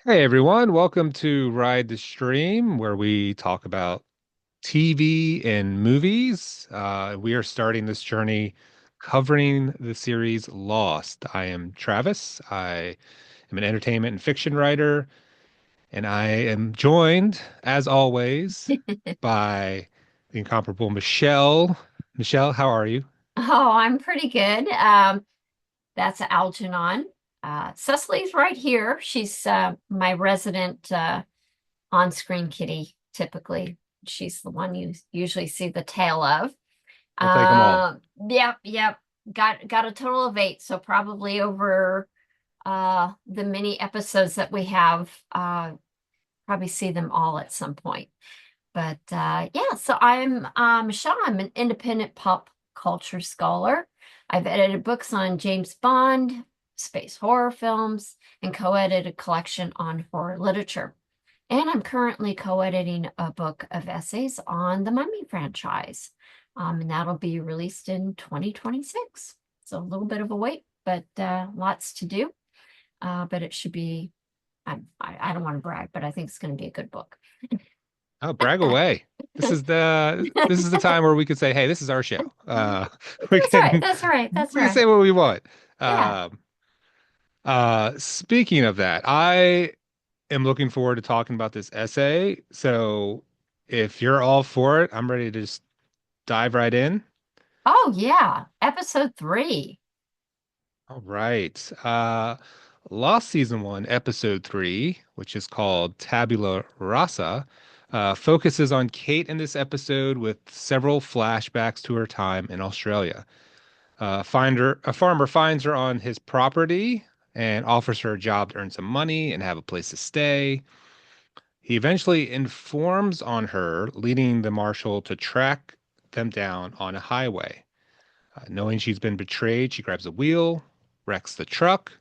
Hey everyone, welcome to Ride the Stream, where we talk about TV and movies. We are starting this journey covering the series Lost. I am Travis. I am an entertainment and fiction writer, and I am joined, as always, by the incomparable Michelle. Michelle, how are you? Oh, I'm pretty good. That's Algernon. Cecily's right here. She's my resident on-screen kitty, typically. She's the one you usually see the tail of. We'll take them all. Yep. Got a total of 8, so probably over the many episodes that we have, probably see them all at some point. But yeah, so I'm Michelle. I'm an independent pop culture scholar. I've edited books on James Bond, space horror films, and co-edited a collection on horror literature. And I'm currently co-editing a book of essays on the Mummy franchise. And that'll be released in 2026. So a little bit of a wait, but lots to do. But it should be, I don't want to brag, but I think it's going to be a good book. Oh, brag away. This is the time where we could say, "Hey, this is our show." We That's right. can That's right. That's we can right. say what we want. Yeah. Um, Speaking of that, I am looking forward to talking about this essay. So, if you're all for it, I'm ready to just dive right in. Oh, yeah. Episode 3. All right. Lost season one, episode three, which is called Tabula Rasa, focuses on Kate in this episode with several flashbacks to her time in Australia. A farmer finds her on his property and offers her a job to earn some money and have a place to stay. He eventually informs on her, leading the marshal to track them down on a highway. Knowing she's been betrayed, she grabs a wheel, wrecks the truck,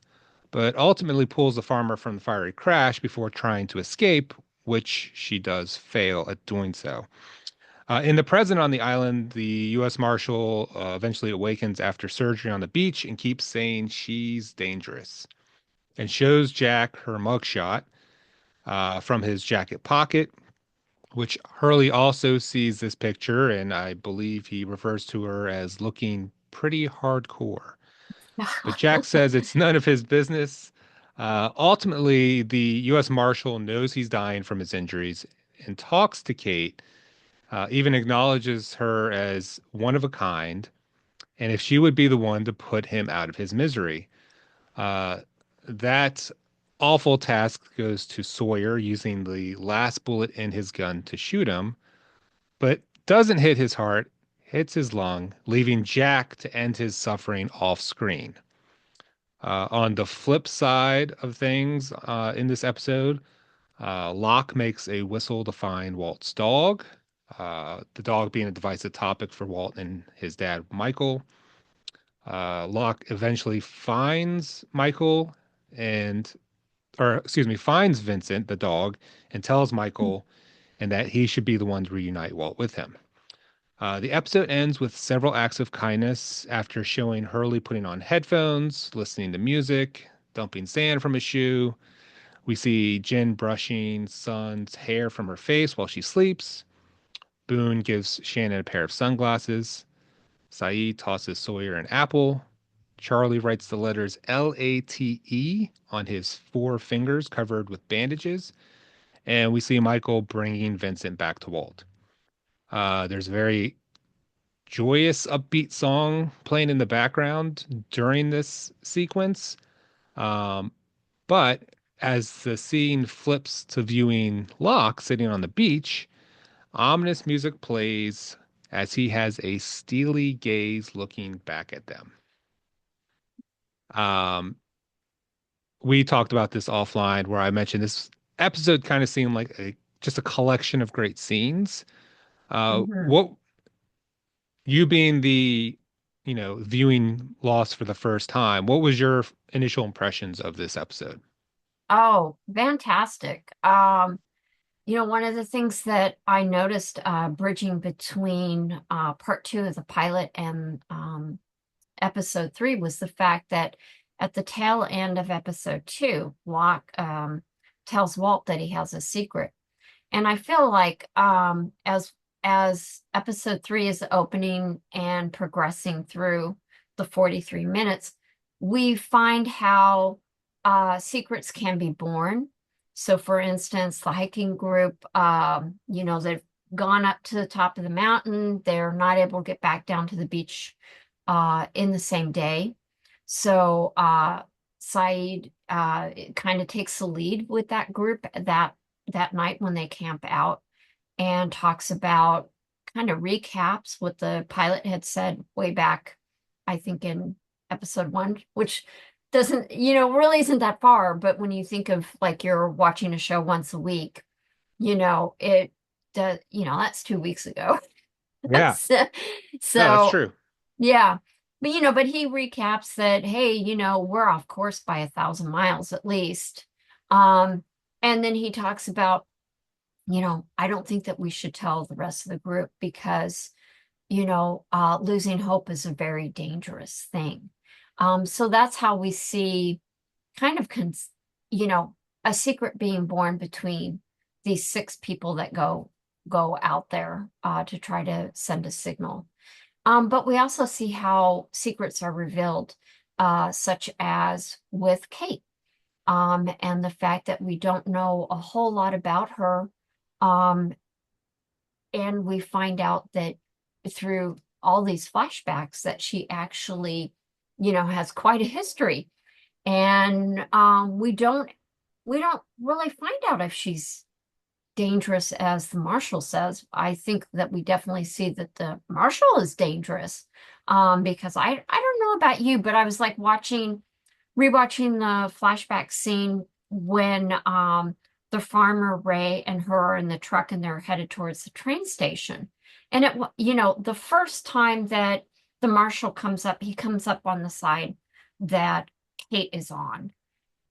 but ultimately pulls the farmer from the fiery crash before trying to escape, which she does fail at doing so. In the present on the island, the U.S. Marshal eventually awakens after surgery on the beach and keeps saying she's dangerous and shows Jack her mugshot from his jacket pocket, which Hurley also sees this picture, and I believe he refers to her as looking pretty hardcore. But Jack says it's none of his business. Ultimately, the U.S. Marshal knows he's dying from his injuries and talks to Kate, even acknowledges her as one of a kind, and if she would be the one to put him out of his misery. Uh, that awful task goes to Sawyer using the last bullet in his gun to shoot him, but doesn't hit his heart, hits his lung, leaving Jack to end his suffering off screen. On the flip side of things, in this episode, Locke makes a whistle to find Walt's dog, the dog being a divisive topic for Walt and his dad, Michael. Locke eventually finds Michael and, or excuse me, finds Vincent, the dog, and tells Michael and that he should be the one to reunite Walt with him. The episode ends with several acts of kindness after showing Hurley putting on headphones, listening to music, dumping sand from his shoe. We see Jen brushing Sun's hair from her face while she sleeps. Boone gives Shannon a pair of sunglasses. Saeed tosses Sawyer an apple. Charlie writes the letters Late on his four fingers covered with bandages. And we see Michael bringing Vincent back to Walt. There's a very joyous, upbeat song playing in the background during this sequence. Um, but as the scene flips to viewing Locke sitting on the beach, ominous music plays as he has a steely gaze looking back at them. Um, we talked about this offline where I mentioned this episode kind of seemed like just a collection of great scenes. Mhm. What you being the, viewing Lost for the first time, what was your initial impressions of this episode? Oh, fantastic. One of the things that I noticed bridging between part 2 of the pilot and episode 3 was the fact that at the tail end of episode 2, Locke tells Walt that he has a secret. And I feel like as episode 3 is opening and progressing through the 43 minutes, we find how secrets can be born. So for instance, the hiking group, they've gone up to the top of the mountain. They're not able to get back down to the beach in the same day. So Saeed kind of takes the lead with that group that night when they camp out and talks about kind of recaps what the pilot had said way back, I think in episode 1, which doesn't, really isn't that far. But when you think of like you're watching a show once a week, it does, that's 2 weeks ago. Yeah. so, No, that's so true. yeah. But he recaps that, hey, we're off course by 1,000 miles at least. Um, and then he talks about, I don't think that we should tell the rest of the group because, losing hope is a very dangerous thing. So that's how we see kind of, you know, a secret being born between these 6 people that go out there to try to send a signal. But we also see how secrets are revealed, such as with Kate, and the fact that we don't know a whole lot about her. Um, and we find out that through all these flashbacks that she actually, has quite a history. And we don't really find out if she's dangerous as the marshal says. I think that we definitely see that the marshal is dangerous. Because I don't know about you, but I was like rewatching the flashback scene when the farmer Ray and her are in the truck and they're headed towards the train station. And the first time that the marshal comes up, he comes up on the side that Kate is on.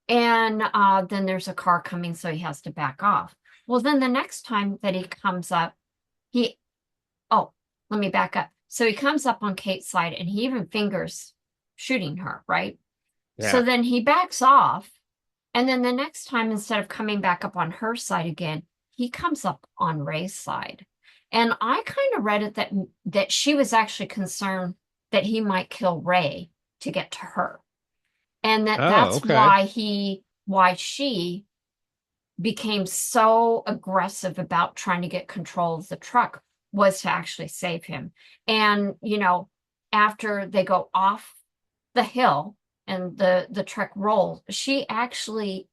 And then there's a car coming, so he has to back off. Well, then the next time that he comes up, he, oh, let me back up. So he comes up on Kate's side and he even fingers shooting her, right? So Yeah. then he backs off. And then the next time, instead of coming back up on her side again, he comes up on Ray's side. And I kind of read it that she was actually concerned that he might kill Ray to get to her. And Oh, that's okay. why she became so aggressive about trying to get control of the truck was to actually save him. And, after they go off the hill and the truck rolls, she actually,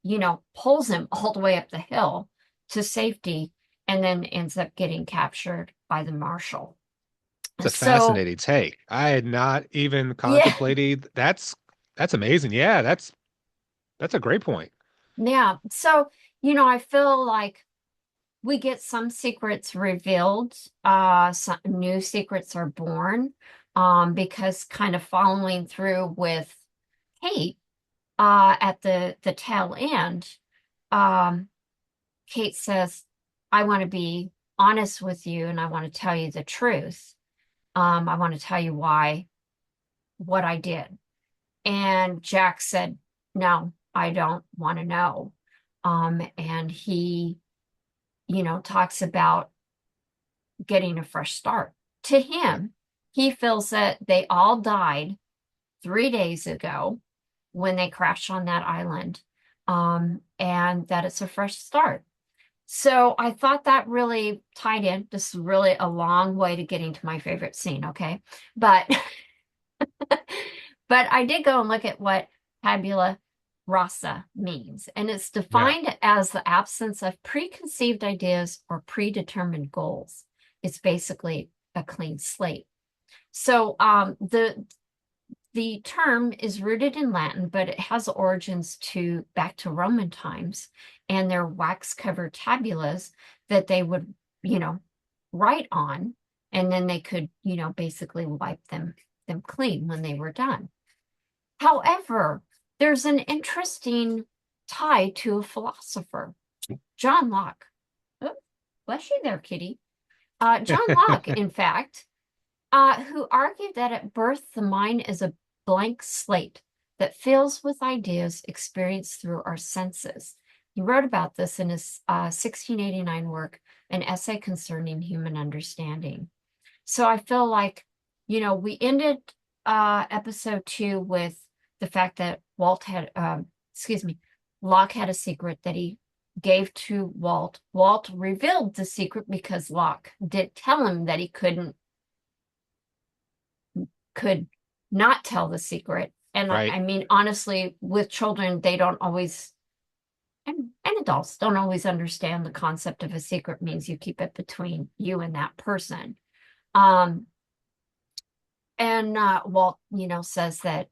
pulls him all the way up the hill to safety and then ends up getting captured by the marshal. It's a So, fascinating take. I had not even yeah, contemplated. That's amazing. Yeah, that's a great point. yeah. So, I feel like we get some secrets revealed, some new secrets are born, because kind of following through with Kate, at the tail end, um, Kate says, I want to be honest with you and I want to tell you the truth. I want to tell you what I did. And Jack said, no, I don't want to know. And he, talks about getting a fresh start. To Yeah. him, he feels that they all died 3 days ago when they crashed on that island, and that it's a fresh start. So I thought that really tied in. This is really a long way to getting to my favorite scene, okay? But but I did go and look at what tabula rasa means, and it's Yeah. defined as the absence of preconceived ideas or predetermined goals. It's basically a clean slate. So the term is rooted in Latin, but it has origins to back to Roman times, and they're wax-covered tabulas that they would, write on, and then they could, basically wipe them clean when they were done. However, there's an interesting tie to a philosopher, John Locke. Oh, bless you there, kitty. John Locke, in fact, who argued that at birth the mind is a blank slate that fills with ideas experienced through our senses. He wrote about this in his 1689 work, An Essay Concerning Human Understanding. So I feel like, we ended episode 2 with the fact that Locke had a secret that he gave to Walt. Walt revealed the secret because Locke did tell him that he could not tell the secret. And Right. I mean, honestly, with children, they don't always, and adults don't always understand the concept of a secret means you keep it between you and that person. Um, and Walt, says that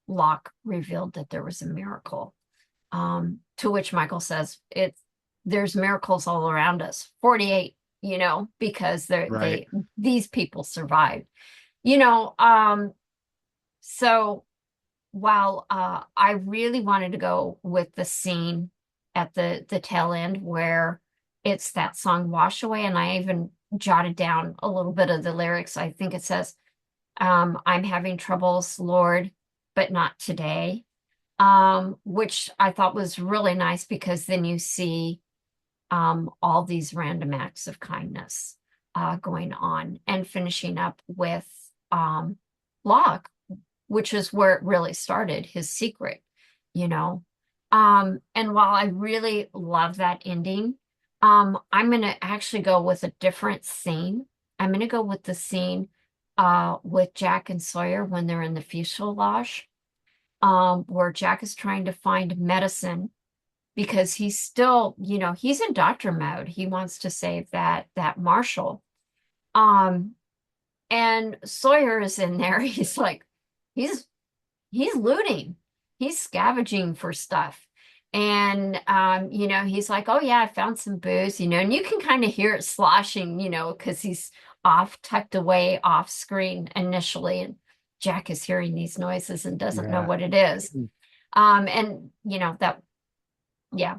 Locke revealed that there was a miracle. To which Michael says, there's miracles all around us. 48, because Right. these people survived. You know, um, so while I really wanted to go with the scene at the tail end where it's that song Wash Away, and I even jotted down a little bit of the lyrics. I think it says, I'm having troubles, Lord, but not today. Which I thought was really nice because then you see all these random acts of kindness going on and finishing up with Locke, which is where it really started, his secret, you know. And while I really love that ending, I'm going to actually go with a different scene. I'm going to go with the scene with Jack and Sawyer when they're in the fuselage, where Jack is trying to find medicine because he's still, he's in doctor mode. He wants to save that Marshall. Um, and Sawyer is in there. He's like, he's he's looting. He's scavenging for stuff. And he's like, oh yeah, I found some booze, and you can kind of hear it sloshing, because he's off, tucked away off screen initially, and Jack is hearing these noises and doesn't know Yeah. what it is. And that, yeah.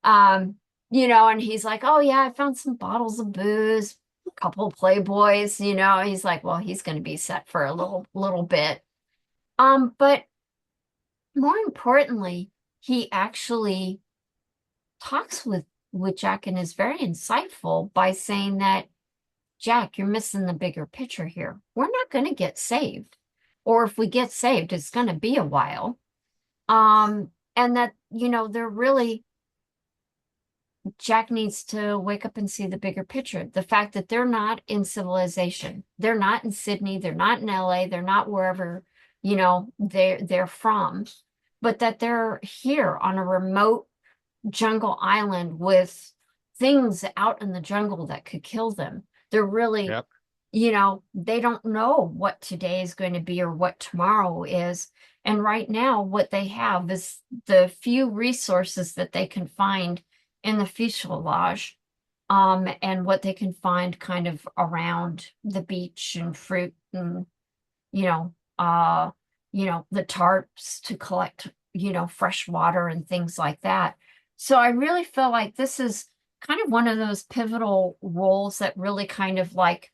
Um, and he's like, oh yeah, I found some bottles of booze, a couple of Playboys, he's like, well, he's gonna be set for a little bit. But more importantly, he actually talks with Jack and is very insightful by saying that, Jack, you're missing the bigger picture here. We're not going to get saved. Or if we get saved, it's going to be a while. And that, they're really, Jack needs to wake up and see the bigger picture. The fact that they're not in civilization. They're not in Sydney, they're not in LA, they're not wherever, they're from, but that they're here on a remote jungle island with things out in the jungle that could kill them. They're really, Yep. they don't know what today is going to be or what tomorrow is. And right now, what they have is the few resources that they can find in the fuselage, and what they can find kind of around the beach and fruit and, you know, uh, the tarps to collect, fresh water and things like that. So I really feel like this is kind of one of those pivotal roles that really kind of like,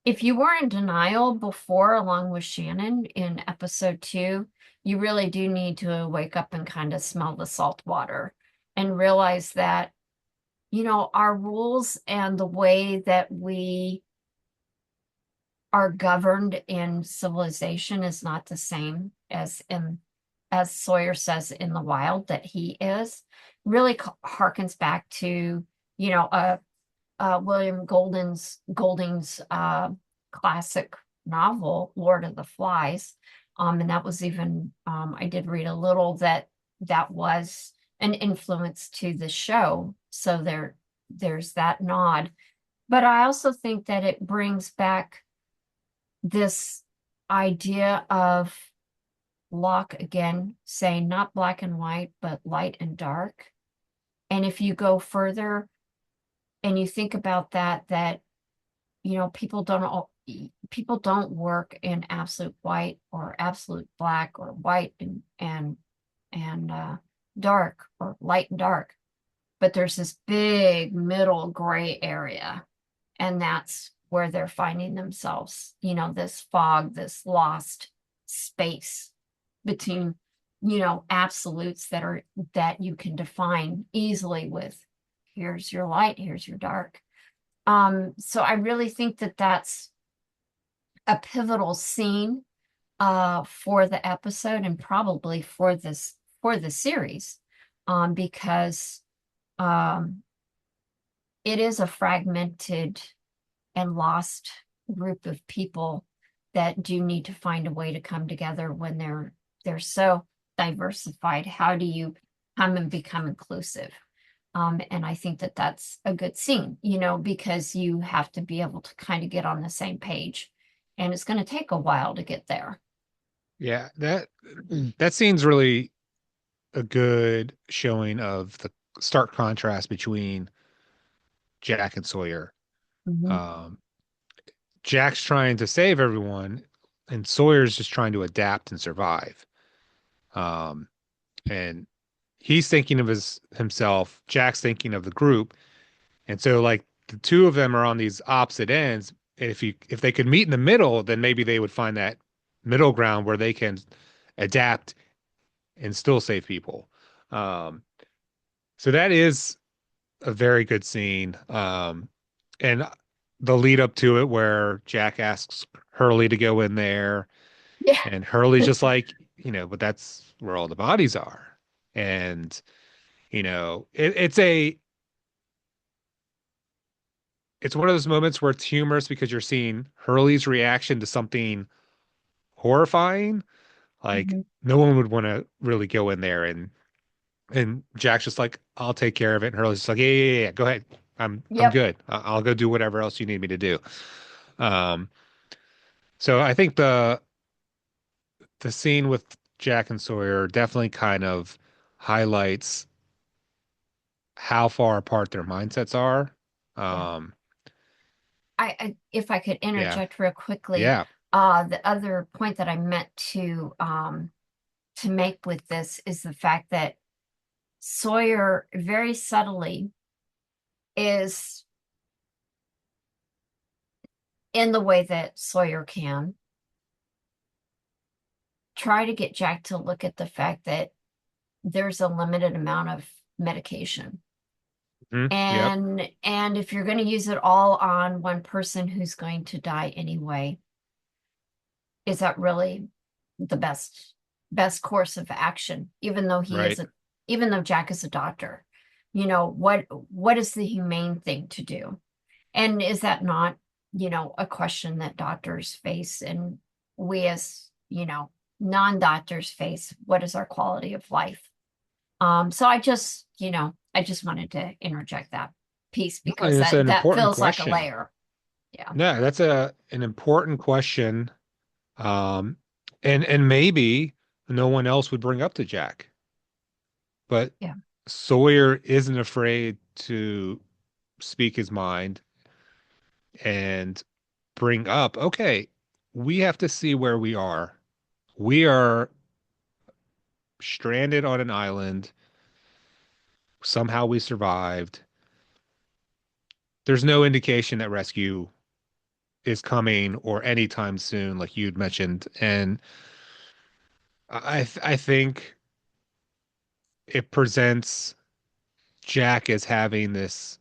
if you were in denial before, along with Shannon in episode 2, you really do need to wake up and kind of smell the salt water and realize that, our rules and the way that we are governed in civilization is not the same as Sawyer says in the wild that he is. Really harkens back to, William Golding's classic novel, Lord of the Flies. And that was even, I did read a little that was an influence to the show. So there's that nod. But I also think that it brings back this idea of Locke again saying not black and white, but light and dark. And if you go further and you think about that, people don't work in absolute white or absolute black or white and dark or light and dark. But there's this big middle gray area, and that's where they're finding themselves, this fog, this lost space between absolutes that you can define easily with here's your light, here's your dark. So I really think that that's a pivotal scene for the episode and probably for the series, because um, it is a fragmented and lost group of people that do need to find a way to come together when they're so diversified. How do you come and become inclusive? And I think that that's a good scene, because you have to be able to kind of get on the same page, and it's going to take a while to get there. Yeah, that scene's really a good showing of the stark contrast between Jack and Sawyer. Mhm. Um, Jack's trying to save everyone, and Sawyer's just trying to adapt and survive. Um, and he's thinking of himself, Jack's thinking of the group, and so like the two of them are on these opposite ends. And if they could meet in the middle, then maybe they would find that middle ground where they can adapt and still save people. Um, so that is a very good scene. And the lead up to it where Jack asks Hurley to go in there, Yeah. and Hurley's just like, but that's where all the bodies are. And, it's one of those moments where it's humorous because you're seeing Hurley's reaction to something horrifying. Like Mhm. no one would want to really go in there, and Jack's just like, I'll take care of it. And Hurley's just like, yeah, yeah, yeah, yeah, go ahead. I'm Yep. good. I'll go do whatever else you need me to do. Um, so I think the scene with Jack and Sawyer definitely kind of highlights how far apart their mindsets are. Yeah. Um, If I could yeah, interject real quickly, yeah. the other point that I meant to make with this is the fact that Sawyer very subtly is, in the way that Sawyer can, try to get Jack to look at the fact that there's a limited amount of medication. Yep, And if you're going to use it all on one person who's going to die anyway, is that really the best course of action, right. even though Jack is a doctor? What is the humane thing to do? And is that not, a question that doctors face, and we as, non-doctors face? What is our quality of life? So I just wanted to interject that piece No, because it's that an that important feels like a question. layer. Yeah. No, that's an important question. Um, and maybe no one else would bring up to Jack, but Yeah. Sawyer isn't afraid to speak his mind and bring up, okay, we have to see where we are. We are stranded on an island. Somehow we survived. There's no indication that rescue is coming or anytime soon, like you'd mentioned. And I think it presents Jack as having this,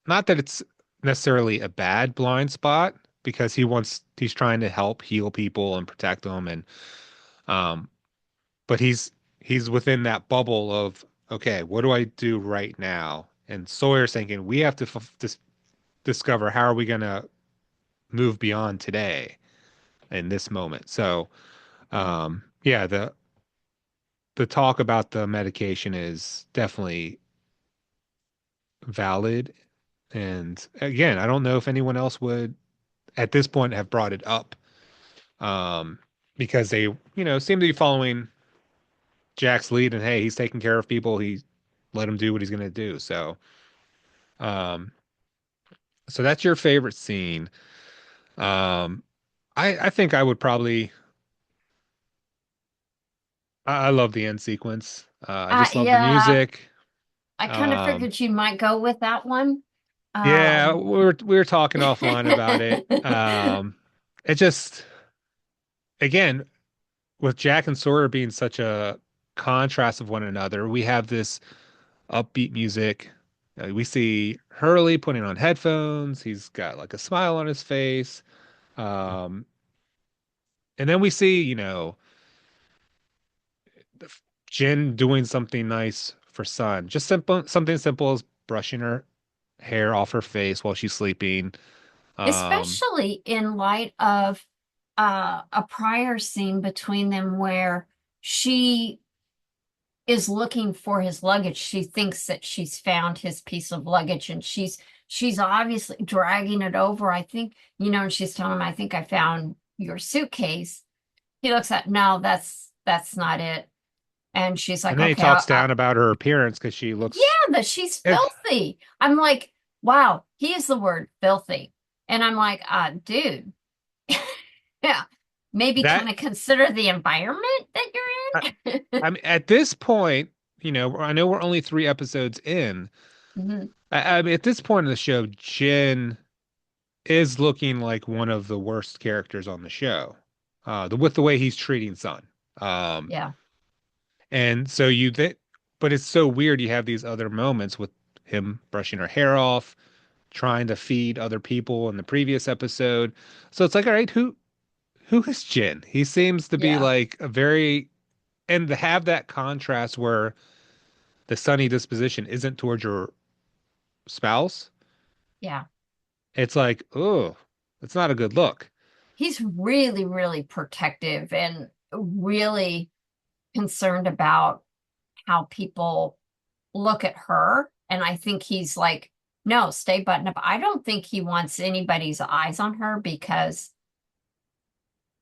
not that it's necessarily a bad blind spot, because he's trying to help heal people and protect them, and um but he's within that bubble of, okay, what do I do right now? And Sawyer's thinking we have to discover how are we going to move beyond today in this moment. So yeah, the talk about the medication is definitely valid. And again, I don't know if anyone else would at this point have brought it up, um, because they, seem to be following Jack's lead, and hey, he's taking care of people. He let him do what he's going to do. Um, so that's your favorite scene. Um, I think I would probably, I love the end sequence. I just love the Yeah, music. I kind of Um, figured you might go with that one. yeah, Um, we were talking offline about it. It just, again, with Jack and Sawyer being such a contrast of one another, we have this upbeat music. We see Hurley putting on headphones. He's got like a smile on his face. Um, and then we see, Jen doing something nice for Sun. Just simple, something simple as brushing her hair off her face while she's sleeping. Um, Especially in light of a prior scene between them where she is looking for his luggage. She thinks that she's found his piece of luggage and she's obviously dragging it over. I think, and she's telling him, I think I found your suitcase. He looks at, no, that's not it. And she's and like, then he okay, talks down about her appearance because she looks. yeah, that she's It, filthy. I'm like, wow, he is the word filthy. And I'm like, dude, yeah, maybe kind that of consider the environment that I, you're in. I mean, at this point, I know we're only 3 episodes in. Mhm. I mean, at this point in the show, Jen is looking like one of the worst characters on the show, with the way he's treating Sun. Um, Yeah, and so but it's so weird. You have these other moments with him brushing her hair off, trying to feed other people in the previous episode. So it's like, all right, who is Jin? He seems to be yeah, like a very, and to have that contrast where the sunny disposition isn't towards your spouse, yeah. it's like, oh, it's not a good look. He's really, really protective and really concerned about how people look at her. And I think he's like, no, stay buttoned up. I don't think he wants anybody's eyes on her because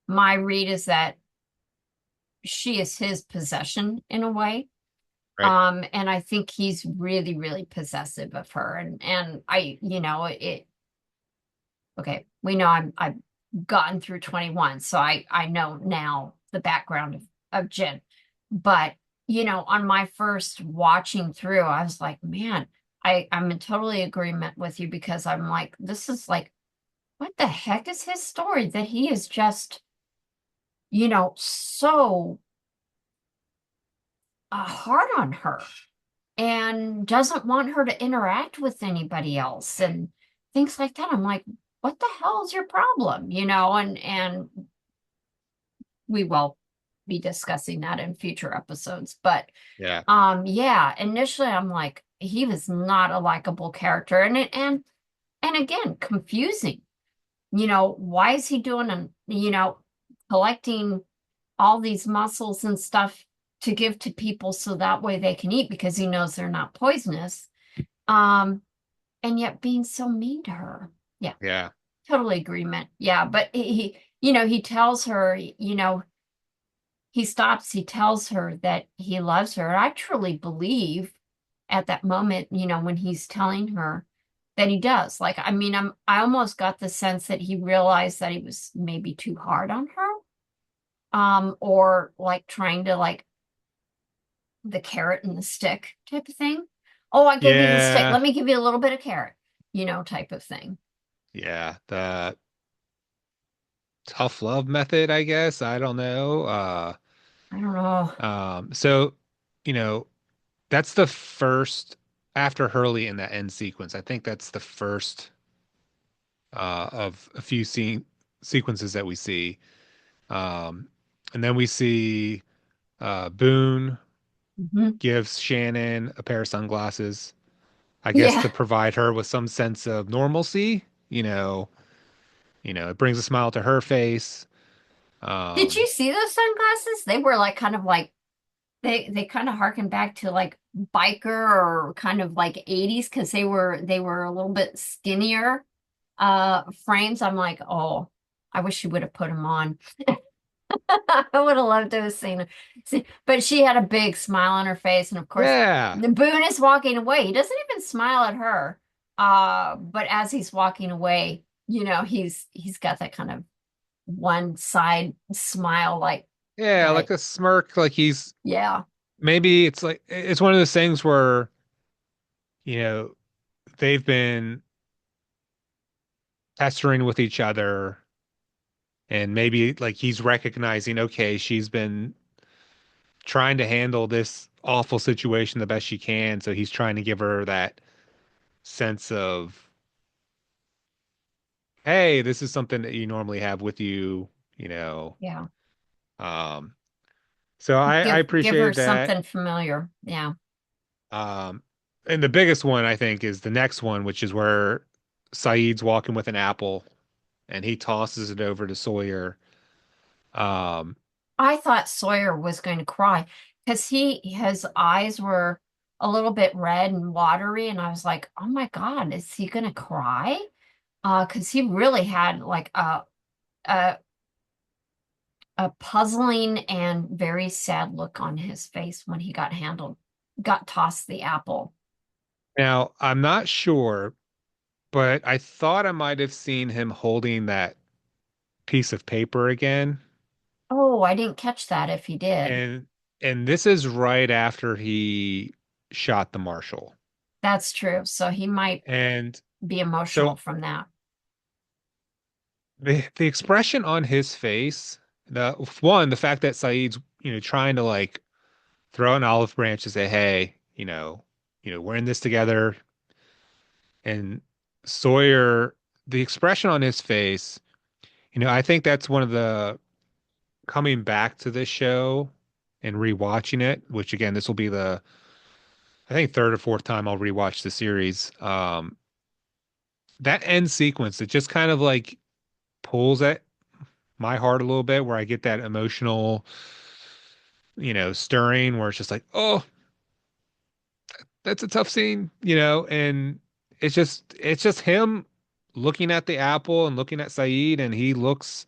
my read is that she is his possession in a way. Right. And I think he's really, really possessive of her. And it okay, we know I've gotten through 21, so I know now the background of Jen. But on my first watching through, I was like, man, I'm in totally agreement with you because I'm like, this is like, what the heck is his story that he is just, so hard on her and doesn't want her to interact with anybody else and things like that. I'm like, what the hell is your problem? And we will be discussing that in future episodes. But Yeah. yeah, initially I'm like, he was not a likable character. And again, confusing. Why is he doing and collecting all these mussels and stuff to give to people so that way they can eat because he knows they're not poisonous. Um, and yet being so mean to her. Yeah, Yeah. totally agreement. Yeah, but he tells her, he stops, he tells her that he loves her. I truly believe at that moment, when he's telling her that he does. Like, I mean, I almost got the sense that he realized that he was maybe too hard on her. Or like trying to like the carrot and the stick type of thing. Oh, I gave you the stick. Yeah. Let me give you a little bit of carrot, type of thing. Yeah. The tough love method, I guess. I don't know. I don't know. So, you know, that's the first after Hurley in that end sequence. I think that's the first of a few sequences that we see. Um, and then we see Boone Mhm. gives Shannon a pair of sunglasses, I guess Yeah. to provide her with some sense of normalcy. It brings a smile to her face. Did you Um, see those sunglasses? They were like kind of like they kind of harken back to like biker or kind of like 80s because they were a little bit skinnier frames. I'm like, oh, I wish she would have put them on. I would have loved to have seen her. But she had a big smile on her face, and of course, yeah. the Boone is walking away. He doesn't even smile at her. But as he's walking away, he's got that kind of one side smile, like, Yeah, like hey, a smirk, like he's yeah, maybe it's like it's one of those things where, you know, they've been pestering with each other And maybe like he's recognizing, okay, she's been trying to handle this awful situation the best she can. So he's trying to give her that sense of, hey, this is something that you normally have with you, you know. Yeah. Um, so I Give her appreciated that. something familiar. Yeah. Um, and the biggest one I think is the next one, which is where Saeed's walking with an apple and he tosses it over to Sawyer. Um, I thought Sawyer was going to cry because his eyes were a little bit red and watery, and I was like, oh my God, is he going to cry? Because he really had like a a puzzling and very sad look on his face when he got tossed the apple. Now, I'm not sure, but I thought I might have seen him holding that piece of paper again. Oh, I didn't catch that if he did. And and this is right after he shot the marshal. That's true. So he might And be emotional so from that. the expression on his face, the fact that Saeed's, trying to like throw an olive branch to say, hey, we're in this together. And Sawyer, the expression on his face, I think that's one of the coming back to this show and rewatching it, which again, this will be the I think third or fourth time I'll rewatch the series. That end sequence, it just kind of like pulls at my heart a little bit, where I get that emotional, stirring, where it's just like, oh, that's a tough scene, and it's just him looking at the apple and looking at Saeed, and he looks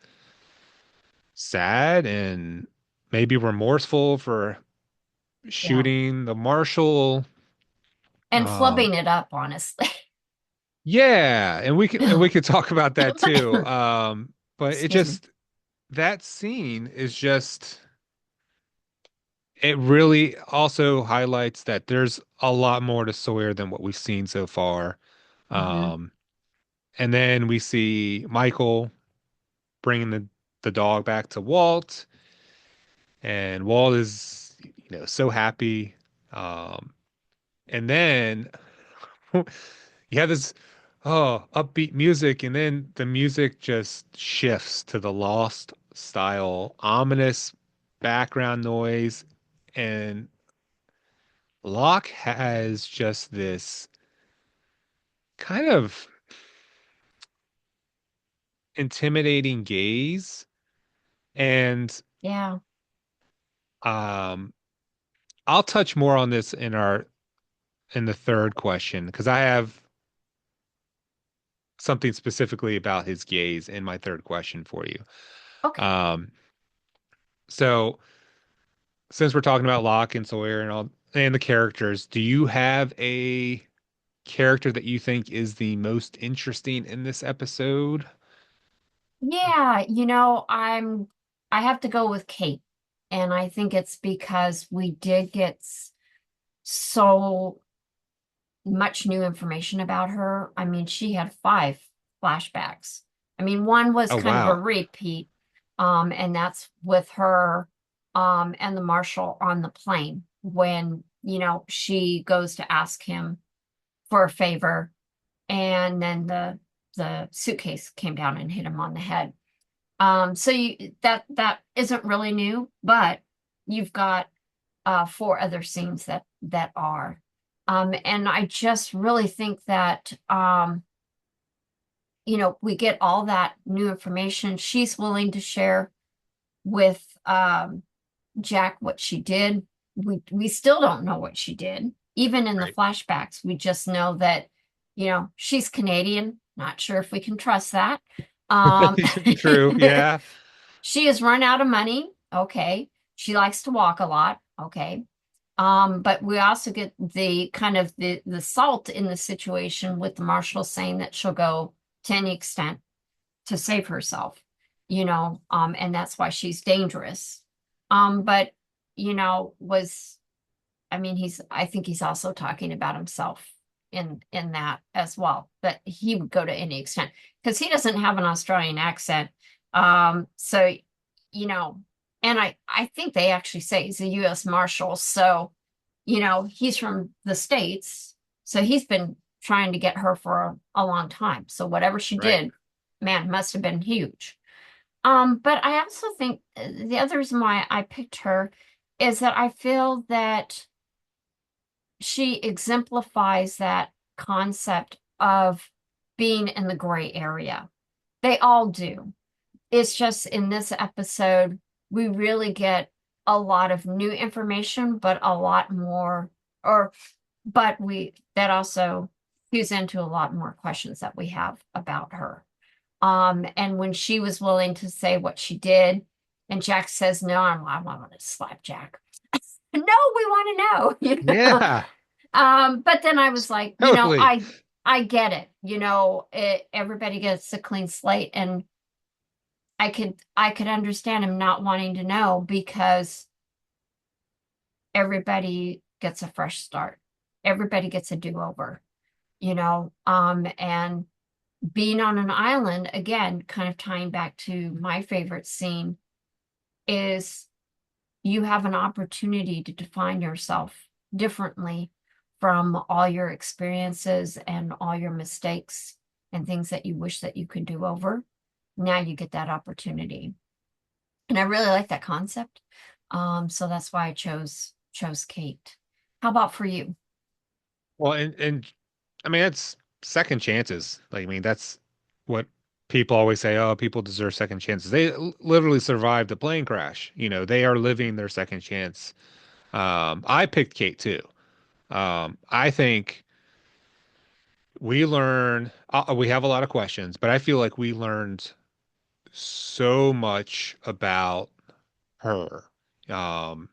sad and maybe remorseful for Yeah. shooting the marshal. And Um, flubbing it up, honestly. yeah, and we could talk about that too. But it Excuse me. just that scene is just it really also highlights that there's a lot more to Sawyer than what we've seen so far. Hmm. Um, and then we see Michael bringing the dog back to Walt, and Walt is, so happy. Um, and then you have this upbeat music, and then the music just shifts to the Lost style, ominous background noise, and Locke has just this kind of intimidating gaze, and Yeah. um, I'll touch more on this in the third question because I have something specifically about his gaze in my third question for you. Okay. Um, so since we're talking about Locke and Sawyer and all and the characters, do you have a character that you think is the most interesting in this episode? Yeah, I have to go with Kate. And I think it's because we did get so much new information about her. I mean, she had five flashbacks. I mean, one was Oh, kind of a wow. repeat, and that's with her and the marshal on the plane when, she goes to ask him for a favor, and then the suitcase came down and hit him on the head. So that isn't really new, but you've got four other scenes that are. And I just really think that we get all that new information. She's willing to share with Jack what she did. We still don't know what she did. Even in the Right. flashbacks, we just know that, she's Canadian. Not sure if we can trust that. Um, True. Yeah. she has run out of money. Okay. She likes to walk a lot. Okay. But we also get the kind of the salt in the situation with the marshal saying that she'll go to any extent to save herself, and that's why she's dangerous. But was I mean, I think he's also talking about himself in that as well, that he would go to any extent because he doesn't have an Australian accent. So, you know, and I think they actually say he's a U.S. Marshal. So, he's from the States. So he's been trying to get her for a long time. So whatever she Right. did, man, must have been huge. But I also think the other reason why I picked her is that I feel that she exemplifies that concept of being in the gray area. They all do. It's just in this episode, we really get a lot of new information, but a lot more, or, but that also fuse into a lot more questions that we have about her. And when she was willing to say what she did, and Jack says, no, I want to slap Jack. No, we want to know, Yeah, But then I was like, totally. I get it. Everybody gets a clean slate, and I could understand him not wanting to know because everybody gets a fresh start. Everybody gets a do-over, and being on an island, again, kind of tying back to my favorite scene, is you have an opportunity to define yourself differently from all your experiences and all your mistakes and things that you wish that you could do over. Now you get that opportunity. And I really like that concept. So that's why I chose Kate. How about for you? Well, and I mean that's second chances. Like I mean that's what people always say, oh, people deserve second chances. They literally survived a plane crash. They are living their second chance. I picked Kate too. I think we have a lot of questions, but I feel like we learned so much about her. Um,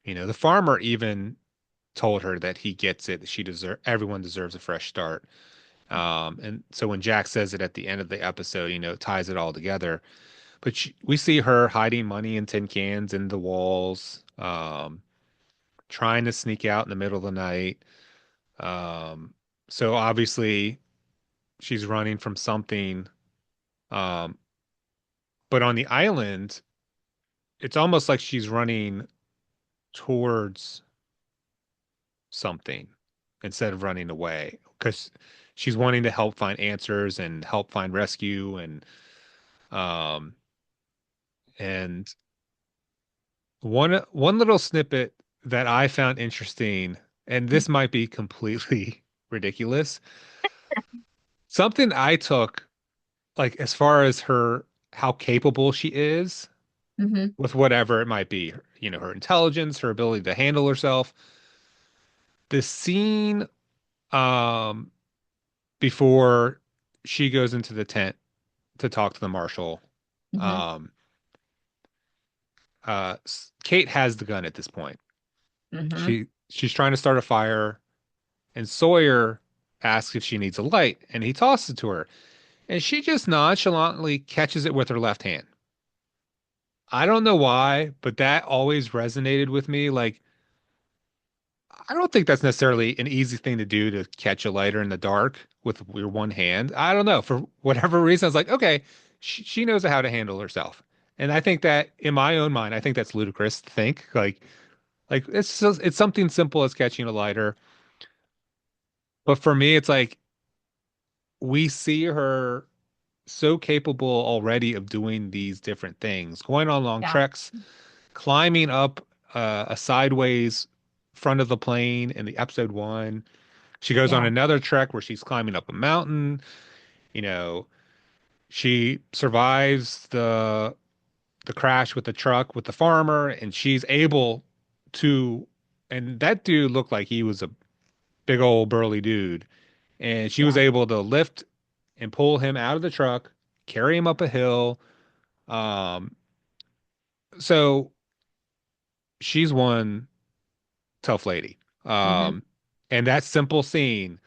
the farmer even told her that he gets it. Everyone deserves a fresh start. And so when Jack says it at the end of the episode, it ties it all together. But we see her hiding money in tin cans in the walls, trying to sneak out in the middle of the night. Um, so obviously she's running from something. Um, but on the island, it's almost like she's running towards something instead of running away because she's wanting to help find answers and help find rescue um and one little snippet that I found interesting, and this might be completely ridiculous, something I took like as far as her how capable she is Mm-hmm. with whatever it might be, her intelligence, her ability to handle herself. The scene um before she goes into the tent to talk to the marshal. Mm-hmm. Um, Kate has the gun at this point. Mm-hmm. She's trying to start a fire, and Sawyer asks if she needs a light, and he tosses it to her, and she just nonchalantly catches it with her left hand. I don't know why, but that always resonated with me. Like, I don't think that's necessarily an easy thing to do to catch a lighter in the dark with your one hand. I don't know. For whatever reason, I was like, okay, she knows how to handle herself. And I think that in my own mind, I think that's ludicrous to think like it's something simple as catching a lighter. But for me, it's like we see her so capable already of doing these different things, going on long Yeah. treks, climbing up a sideways front of the plane in the episode one. She goes on Yeah. another trek where she's climbing up a mountain. You know, she survives the crash with the truck with the farmer, and she's able to. And that dude looked like he was a big old burly dude, and she was Yeah. able to lift and pull him out of the truck, carry him up a hill. Um, so she's one tough lady. Mm-hmm. Um, and that simple scene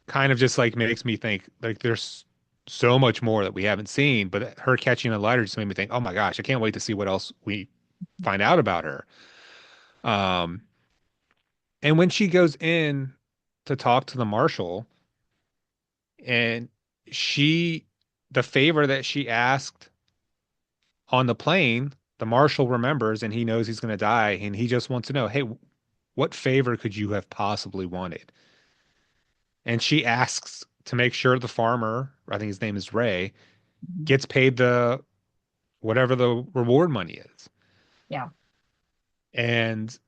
kind of just like makes me think like there's so much more that we haven't seen, but her catching a lighter just made me think, oh my gosh, I can't wait to see what else we find out about her. Um, and when she goes in to talk to the marshal, and she, the favor that she asked, on the plane, the marshal remembers and he knows he's going to die. And he just wants to know, hey, what favor could you have possibly wanted? And she asks to make sure the farmer, I think his name is Ray, Mhm. gets paid the whatever the reward money is. Yeah. And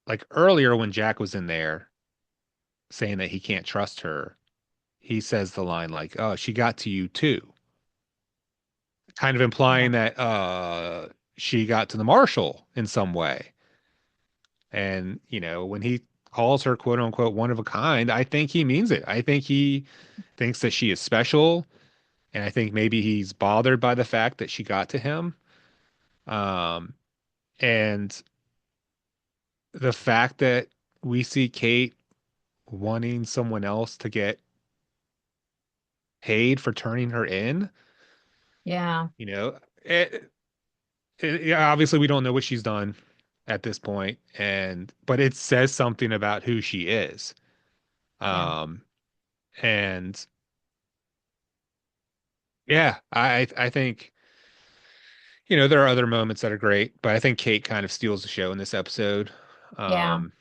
like earlier when Jack was in there saying that he can't trust her, he says the line like, "Oh, she got to you too," kind of Yeah. implying that she got to the marshal in some way. And when he calls her quote unquote one of a kind, I think he means it. I think he thinks that she is special, and I think maybe he's bothered by the fact that she got to him. Um, and the fact that we see Kate wanting someone else to get paid for turning her in, Yeah. you know, yeah, obviously we don't know what she's done at this point, and but it says something about who she is. Yeah. Um, and yeah, I think there are other moments that are great, but I think Kate kind of steals the show in this episode. Yeah. Um,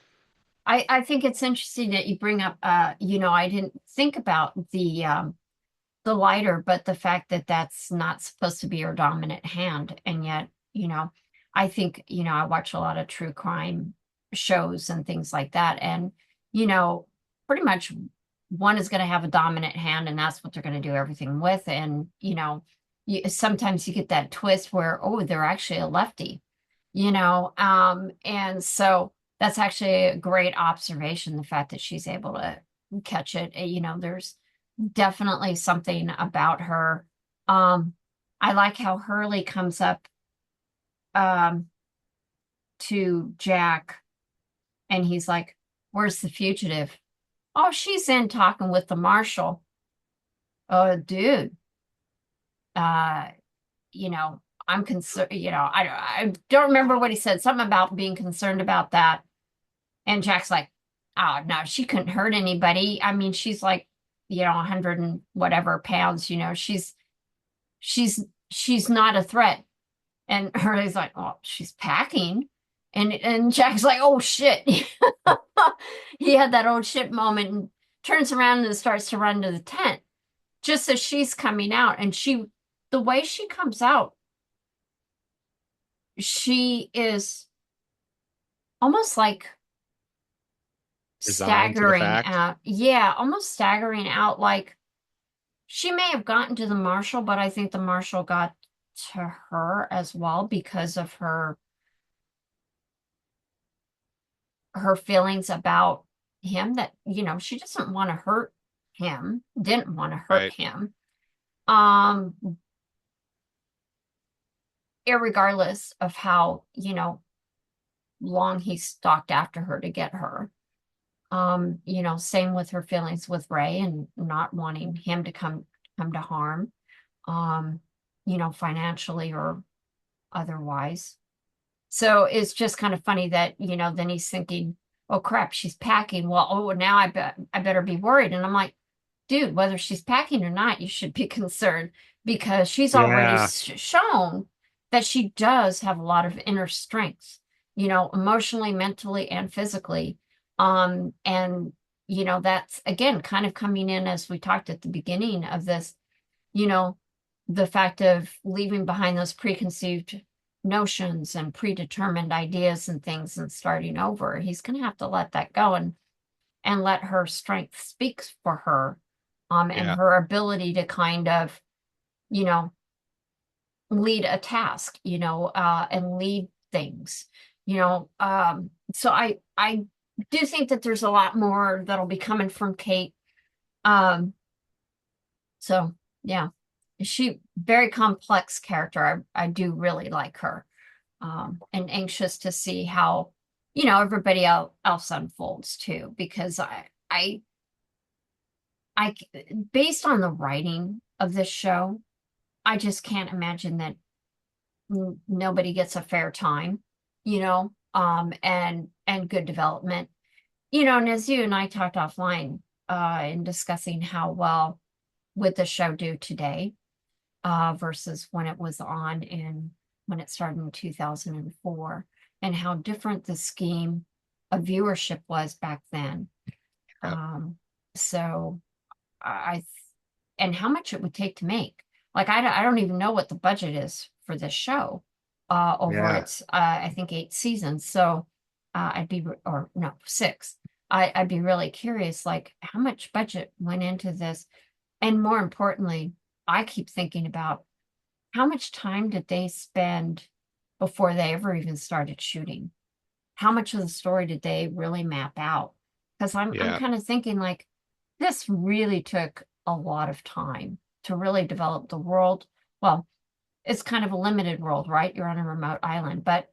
I think it's interesting that you bring up I didn't think about the lighter, but the fact that that's not supposed to be her dominant hand. And yet, I think, I watch a lot of true crime shows and things like that. And, you know, pretty much one is going to have a dominant hand and that's what they're going to do everything with. And, sometimes you get that twist where, oh, they're actually a lefty, and so that's actually a great observation, the fact that she's able to catch it. There's definitely something about her. Um, I like how Hurley comes up um to Jack and he's like, "Where's the fugitive?" "Oh, she's in talking with the marshal." "Oh, dude, uh, you know, I'm concerned, I don't remember what he said, something about being concerned about that." And Jack's like, "Oh, no, she couldn't hurt anybody. I mean, she's like, 100 and whatever pounds, she's she's not a threat." And Hurley's like, "Oh, she's packing." And Jack's like, "Oh shit." He had that old shit moment and turns around and starts to run to the tent just as she's coming out. And the way she comes out, she is almost like resigned to the staggering fact, out. Yeah, almost staggering out. Like she may have gotten to the marshal, but I think the marshal got to her as well because of her feelings about him, that she doesn't want to hurt him, didn't want to hurt right? him, um irregardless of how long he stalked after her to get her. Same with her feelings with Ray and not wanting him to come to harm, um financially or otherwise. So it's just kind of funny that, then he's thinking, "Oh crap, she's packing. Well, oh, now I better be worried." And I'm like, "Dude, whether she's packing or not, you should be concerned because she's already Yeah, shown that she does have a lot of inner strengths, emotionally, mentally, and physically." And that's again kind of coming in as we talked at the beginning of this, you know, the fact of leaving behind those preconceived notions and predetermined ideas and things and starting over. He's going to have to let that go and let her strength speak for her, and yeah, her ability to kind of, you know, lead a task, and lead things, so I do think that there's a lot more that'll be coming from Kate. Um, so yeah, she very complex character. I do really like her, and anxious to see how everybody else unfolds too, because I based on the writing of this show, I just can't imagine that nobody gets a fair time, and good development, and as you and I talked offline, in discussing how well would the show do today. versus when it was on in when it started in 2004, and how different the scheme of viewership was back then. Yeah. Um, so I and how much it would take to make. Like I don't even know what the budget is for this show over Yeah. its I think 8 seasons. So I'd be or no, 6. I'd be really curious like how much budget went into this. And more importantly, I keep thinking about how much time did they spend before they ever even started shooting? How much of the story did they really map out? Because I'm Yeah. kind of thinking like this really took a lot of time to really develop the world. Well, it's kind of a limited world, right? You're on a remote island, but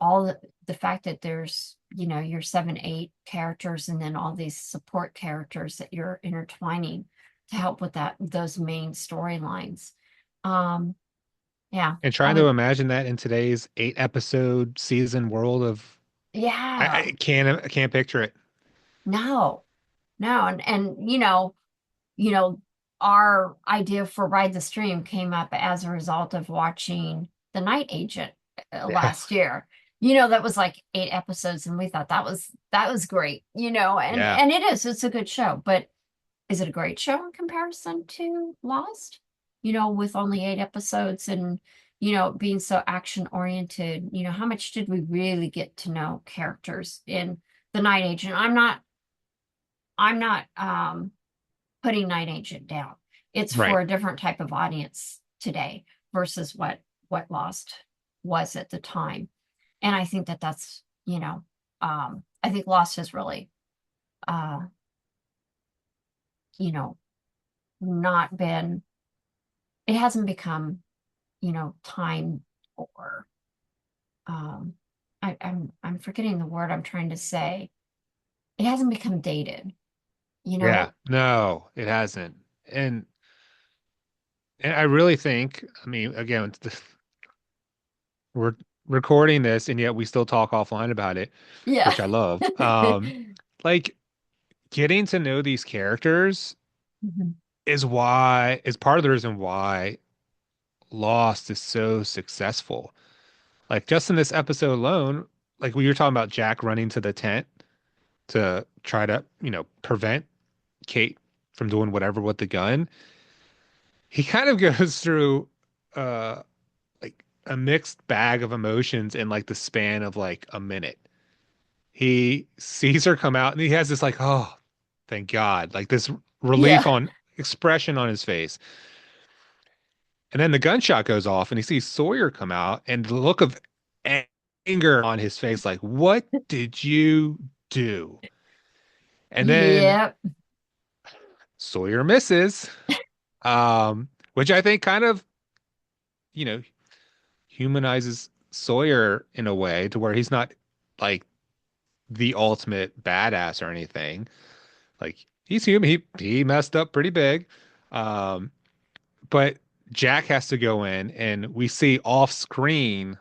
all the fact that there's, your 7, 8 characters and then all these support characters that you're intertwining to help with those main storylines. Um, yeah, And I trying to would, imagine that in today's 8 episode season world of yeah, I can't picture it. no, no, and our idea for Ride the Stream came up as a result of watching The Night Agent Yeah. last year. That was like 8 episodes, and we thought that was great, and Yeah. and it's a good show, but is it a great show in comparison to Lost? With only 8 episodes and being so action oriented, how much did we really get to know characters in The Night Agent? I'm not putting Night Agent down. It's Right. for a different type of audience today versus what Lost was at the time. And I think that's, I think Lost has really, uh, you know, not been, it hasn't become, time or, um, I'm forgetting the word I'm trying to say. It hasn't become dated, you Yeah. know? No, it hasn't. And and I really think, I mean, again, we're recording this and yet we still talk offline about it, Yeah. which I love. Like getting to know these characters Mhm. is part of the reason why Lost is so successful. Like just in this episode alone, like we were talking about Jack running to the tent to try to, prevent Kate from doing whatever with the gun. He kind of goes through uh like a mixed bag of emotions in like the span of like a minute. He sees her come out and he has this like, oh, thank God, like this relief Yeah. on expression on his face. And then the gunshot goes off and he sees Sawyer come out and the look of anger on his face, like, what did you do? And then Yep. Sawyer misses, which I think kind of, you know, humanizes Sawyer in a way to where he's not like the ultimate badass or anything. Like he's human. He messed up pretty big. Um, but Jack has to go in and we see off screen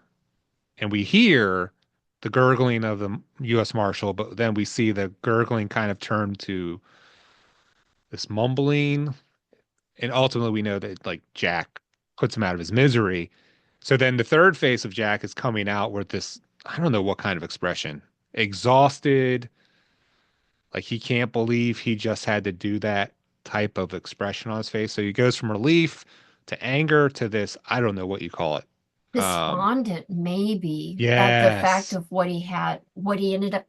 and we hear the gurgling of the U.S. Marshal, but then we see the gurgling kind of turn to this mumbling, and ultimately we know that like Jack puts him out of his misery. So then the third face of Jack is coming out with this, I don't know what kind of expression, exhausted, like he can't believe he just had to do that type of expression on his face. So he goes from relief to anger to this, I don't know what you call it. Um, Despondent, maybe, at the fact yes. of what he ended up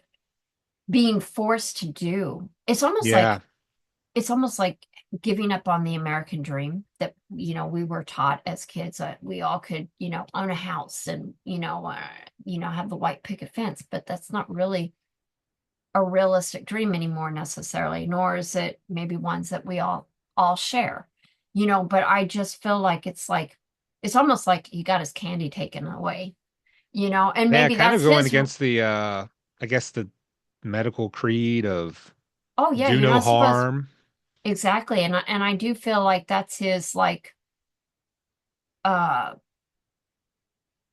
being forced to do. Yeah. It's almost like giving up on the American dream that, we were taught as kids that we all could, own a house and, have the white picket fence, but that's not really a realistic dream anymore necessarily, nor is it maybe ones that we all share. But I just feel like it's almost like he got his candy taken away, and Yeah, maybe kind of that's going his. against the I guess the medical creed of Oh yeah, do you're no not supposed. harm. Exactly. And I do feel like that's uh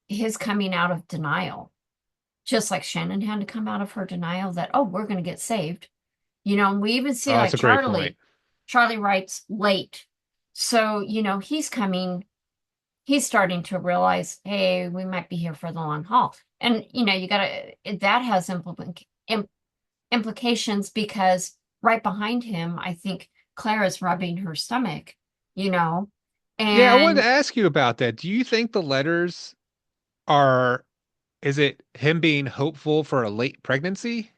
his coming out of denial. Just like Shannon had to come out of her denial that, oh, we're gonna get saved. And we even see Oh, that's like a great point. Charlie writes late. So, he's coming. he's starting to realize, hey, we might be here for the long haul. And you gotta that has implications because right behind him, I think Claire is rubbing her stomach, you know, Yeah, I wanted to and ask you about that. Do you think the letters are, is it him being hopeful for a late pregnancy?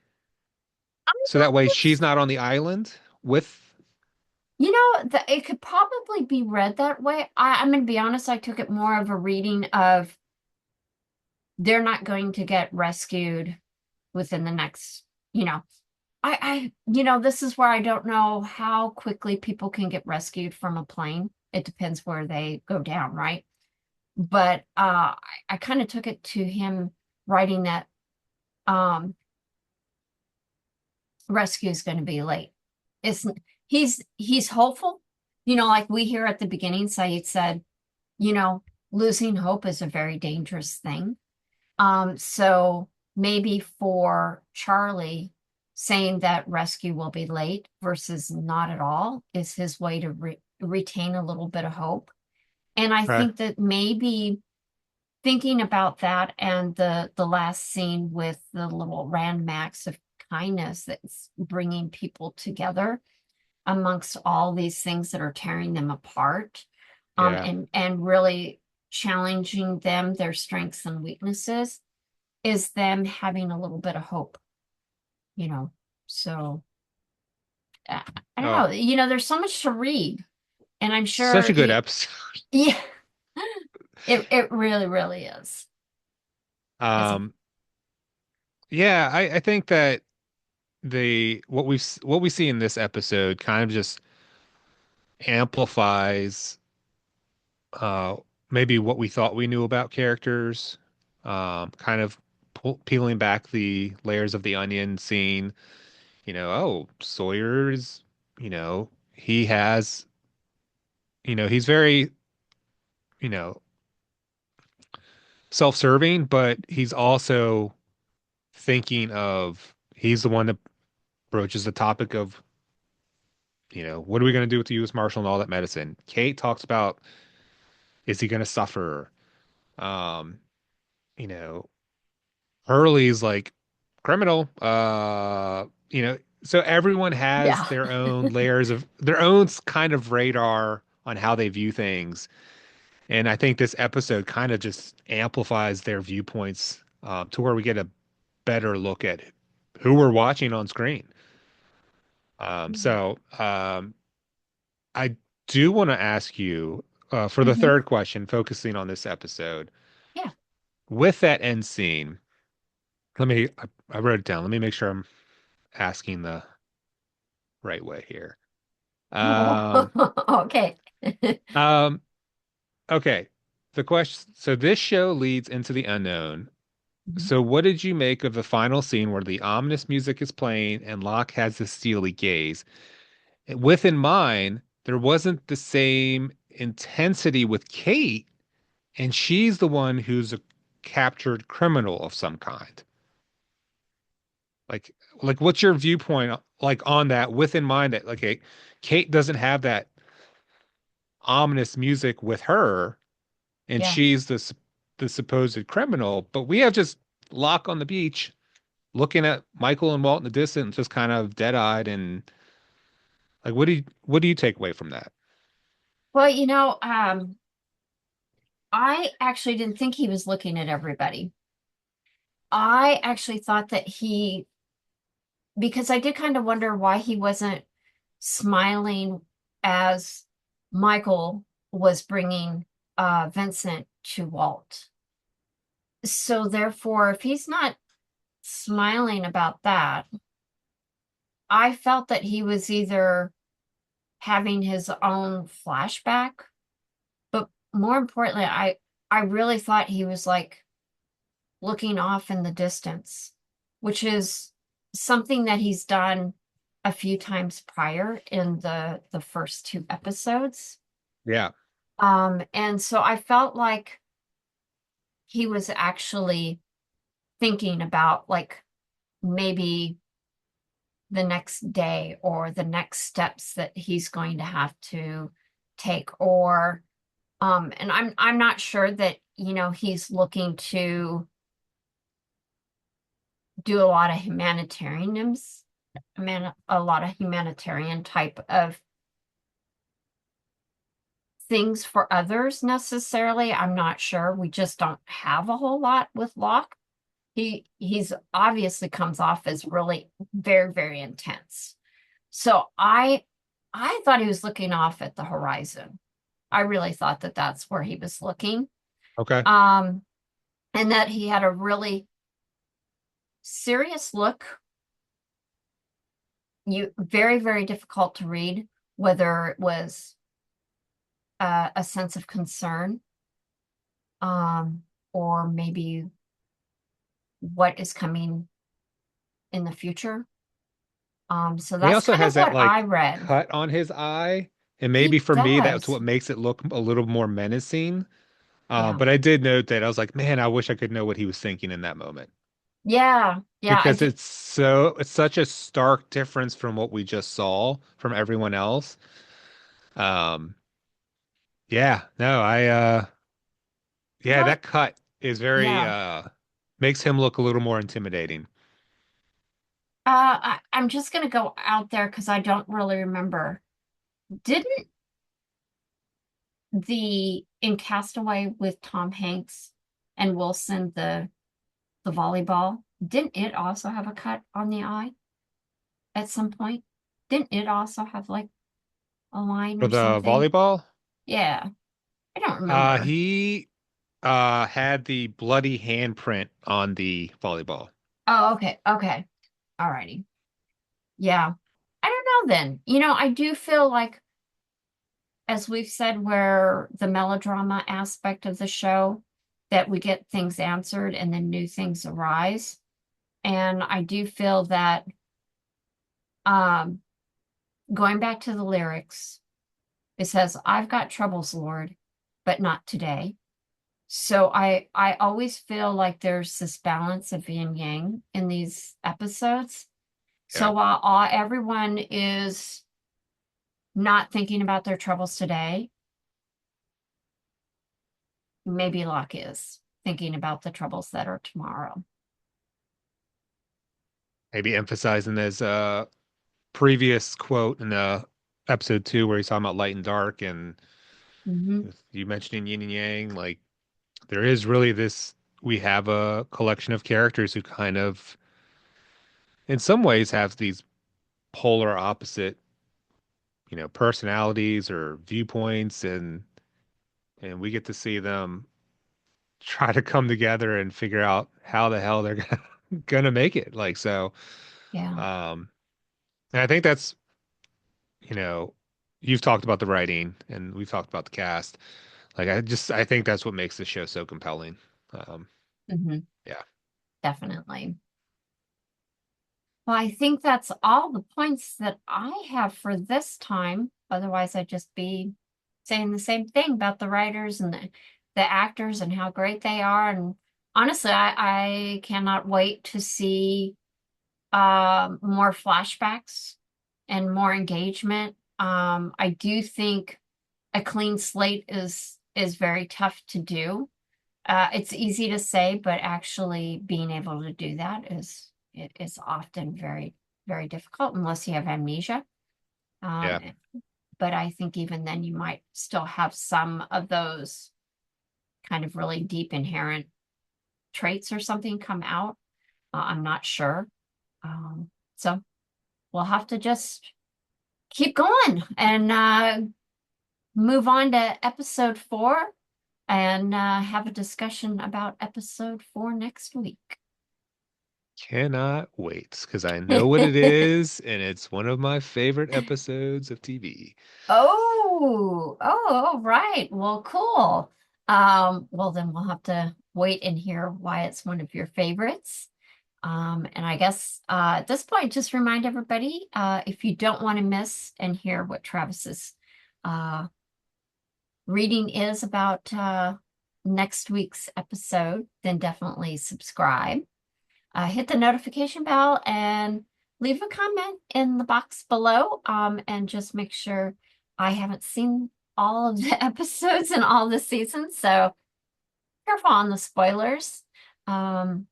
So that way she's it's, not on the island with, it could probably be read that way. I'm gonna be honest, I took it more of a reading of they're not going to get rescued within the next, you know, this is where I don't know how quickly people can get rescued from a plane. It depends where they go down, right? But I kind of took it to him writing that rescue is going to be late. It's he's hopeful, like we hear at the beginning, Saeed said, you know, losing hope is a very dangerous thing. So maybe for Charlie, saying that rescue will be late versus not at all is his way to retain a little bit of hope. And I right? think that maybe thinking about that and the last scene with the little random acts of kindness that's bringing people together amongst all these things that are tearing them apart, Yeah. and really challenging them, their strengths and weaknesses, is them having a little bit of hope, you know. So uh, I don't Oh, know, there's so much to read, and I'm such sure a good episode. yeah, it really, really is. It's Um, yeah, I think that what we see in this episode kind of just amplifies uh maybe what we thought we knew about characters, kind of peeling back the layers of the onion, seeing, oh, Sawyer is, he has, he's very, you know, self-serving, but he's also thinking of, he's the one that broaches the topic of, what are we going to do with the U.S. Marshal and all that medicine? Kate talks about, is he going to suffer? Um, you know, Hurley's like criminal. So everyone has yeah. their own layers of their own kind of radar on how they view things. And I think this episode kind of just amplifies their viewpoints, to where we get a better look at who we're watching on screen. I do want to ask you, for the Hmm. third question, focusing on this episode, Yeah. with that end scene, I wrote it down. Let me make sure I'm asking the right way here. Oh, Um, okay. um, okay. The question, so this show leads into the unknown. Mhm. So what did you make of the final scene where the ominous music is playing and Locke has the steely gaze? With in mind, there wasn't the same intensity with Kate, and she's the one who's a captured criminal of some kind. Like, what's your viewpoint like on that? With in mind that like Kate doesn't have that ominous music with her, and Yeah. she's the supposed criminal, but we have just Locke on the beach looking at Michael and Walt in the distance, just kind of dead-eyed, and like, what do you take away from that? Well, I actually didn't think he was looking at everybody. I actually thought that because I did kind of wonder why he wasn't smiling as Michael was bringing Vincent to Walt. So therefore, if he's not smiling about that, I felt that he was either having his own flashback, but more importantly, I really thought he was like looking off in the distance, which is something that he's done a few times prior in the first two episodes. Yeah. And so I felt like he was actually thinking about like maybe the next day or the next steps that he's going to have to take, or And I'm not sure that, he's looking to do a lot of a lot of humanitarian type of things for others necessarily. I'm not sure. We just don't have a whole lot with Locke. He's obviously comes off as really very, very intense. So I thought he was looking off at the horizon. I really thought that that's where he was looking. Okay. Um, and that he had a really serious look, very, very difficult to read, whether it was a sense of concern, um, or maybe what is coming in the future. So And he that's also kind of has that what I like read. cut on his eye. And maybe He for me, that's does. what makes it look a little more menacing. Yeah. But I did note that I was like, man, I wish I could know what he was thinking in that moment Yeah. Yeah. I because did. it's such a stark difference from what we just saw from everyone else. Um, yeah, no, yeah, Well, that cut is very yeah. makes him look a little more intimidating. I'm just gonna go out there because I don't really remember. Didn't the in Castaway with Tom Hanks and Wilson, the volleyball, didn't it also have a cut on the eye at some point? Didn't it also have like a line For or the something? volleyball, Yeah, I don't remember. he had the bloody handprint on the volleyball. Oh, okay, okay. Alrighty. Yeah. I don't know then. I do feel like, as we've said, where the melodrama aspect of the show, that we get things answered and then new things arise. And I do feel that, um, going back to the lyrics, it says, I've got troubles, Lord, but not today. So I always feel like there's this balance of yin and yang in these episodes. So Yeah. while everyone is not thinking about their troubles today, maybe Locke is thinking about the troubles that are tomorrow. Maybe emphasizing his previous quote in episode 2 where he's talking about light and dark and Hmm. you mentioning yin and yang, like there is really this we have a collection of characters who kind of in some ways have these polar opposite, personalities or viewpoints and we get to see them try to come together and figure out how the hell they're gonna make it. Like so, Yeah. um, and I think that's, you know, you've talked about the writing and we've talked about the cast. Like I think that's what makes the show so compelling. Um, Hmm. yeah. Definitely. Well, I think that's all the points that I have for this time. Otherwise, I'd just be saying the same thing about the writers and the actors and how great they are. And honestly, I cannot wait to see more flashbacks and more engagement. I do think a clean slate is very tough to do. It's easy to say, but actually being able to do that is often very, very difficult unless you have amnesia. Um, Yeah. but I think even then you might still have some of those kind of really deep inherent traits or something come out. I'm not sure. So we'll have to just keep going and move on to episode 4 and have a discussion about episode 4 next week. Cannot wait because I know what it is, and it's one of my favorite episodes of TV. All right. Well, cool. Well, then we'll have to wait and hear why it's one of your favorites. And I guess at this point, just remind everybody, if you don't want to miss and hear what Travis's uh, reading is about next week's episode, then definitely subscribe. Hit the notification bell and leave a comment in the box below. And just make sure I haven't seen all of the episodes and all the seasons, so careful on the spoilers. Um,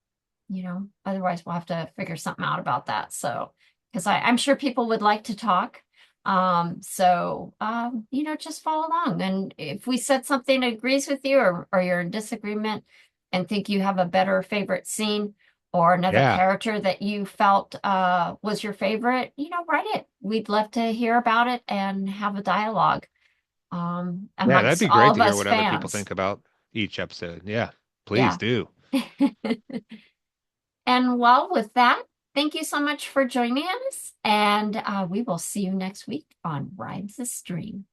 otherwise we'll have to figure something out about that. So, because I'm sure people would like to talk. Just follow along. And if we said something that agrees with you or you're in disagreement and think you have a better favorite scene or another Yeah. character that you felt was your favorite, write it. We'd love to hear about it and have a dialogue Yeah, that'd amongst be all great of to hear us what other people fans. think about each episode. Yeah, please Yeah. do. And well, with that, thank you so much for joining us, and we will see you next week on Rhymes the Stream.